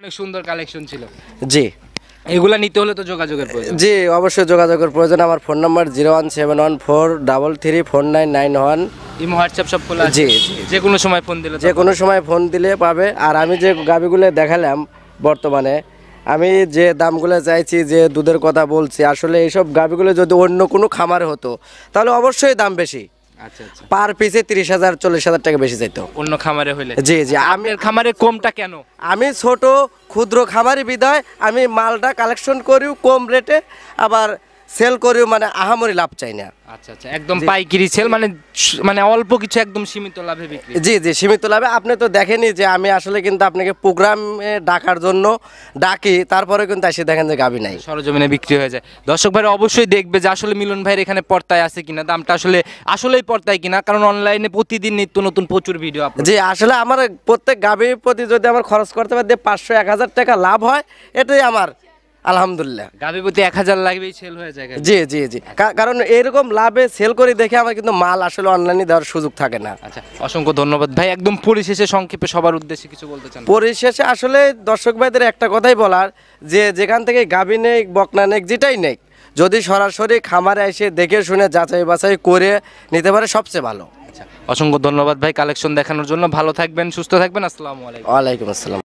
অনেক সুন্দর কালেকশন ছিল। জি এগুলা নিতে হলে তো যোগাযোগের প্রয়োজন। জি অবশ্যই যোগাযোগের প্রয়োজন। আমার ফোন নাম্বার 01714334991। ইমো হোয়াটসঅ্যাপ সব খোলা আছে? জি যে কোনো সময় ফোন দিলে যে কোনো সময় ফোন দিলে পাবে। আর আমি যে গাভিগুলো দেখালাম বর্তমানে, আমি যে দামগুলো চাইছি, যে দুধের কথা বলছি, আসলে এইসব গাভিগুলো যদি অন্য কোনো খামারে হতো তাহলে অবশ্যই দাম বেশি। আচ্ছা আচ্ছা। পার পিসে 30,000 40,000 টাকা বেশি চাইতো অন্য খামারে হইলে। জি জি আপনার খামারে কমটা কেন? আমি ছোট ক্ষুদ্র খামারি বিধায় আমি মালটা কালেকশন করিও কম রেটে, আবার সেল করিও, মানে আহামরি লাভ চাই না। আচ্ছা আচ্ছা, একদম পাইকারি সেল, মানে মানে অল্প কিছু একদম সীমিত লাভে বিক্রি। জি জি সীমিত লাভে। আপনি তো দেখেনি যে আমি আসলে কিন্তু আপনাকে প্রোগ্রামে ডাকার জন্য ডাকি, তারপরে কিন্তু এসে দেখেন যে গাবি নাই, সরজমিনে বিক্রি হয়ে যায়। দর্শক ভাইরা অবশ্যই দেখবে যে আসলে মিলন ভাইয়ের এখানে পর্দায় আছে কিনা, দামটা আসলেই পর্দায় কিনা, কারণ অনলাইনে প্রতিদিন নিত্য নতুন প্রচুর ভিডিও আপলোড। জি আসলে আমার প্রত্যেক গাবির প্রতি যদি আমার খরচ করতে পারি 500-1000 টাকা লাভ হয়, এটাই আমার আলহামদুলিল্লাহ। গাভী প্রতি 1000 লাগবেই সেল হয়ে যায়। জি জি জি কারণ এরকম লাভে সেল করে দেখে আমার কিন্তু মাল আসলে অনলাইনে দেওয়ার সুযোগ থাকে না। আচ্ছা, অসংখ্য ধন্যবাদ ভাই। একদম পরিশেষে সংক্ষেপে সবার উদ্দেশ্যে কিছু বলতে চান? পরিশেষে আসলে দর্শক ভাইদের একটা কথাই বলার, যে যেখান থেকে গাবি নেই বকনা নেই যেটাই নেই, যদি সরাসরি খামারে এসে দেখে শুনে যাচাই বাছাই করে নিতে পারে সবচেয়ে ভালো। আচ্ছা, অসংখ্য ধন্যবাদ ভাই কালেকশন দেখানোর জন্য। ভালো থাকবেন, সুস্থ থাকবেন। আসসালামু আলাইকুম। ওয়ালাইকুম আসসালাম।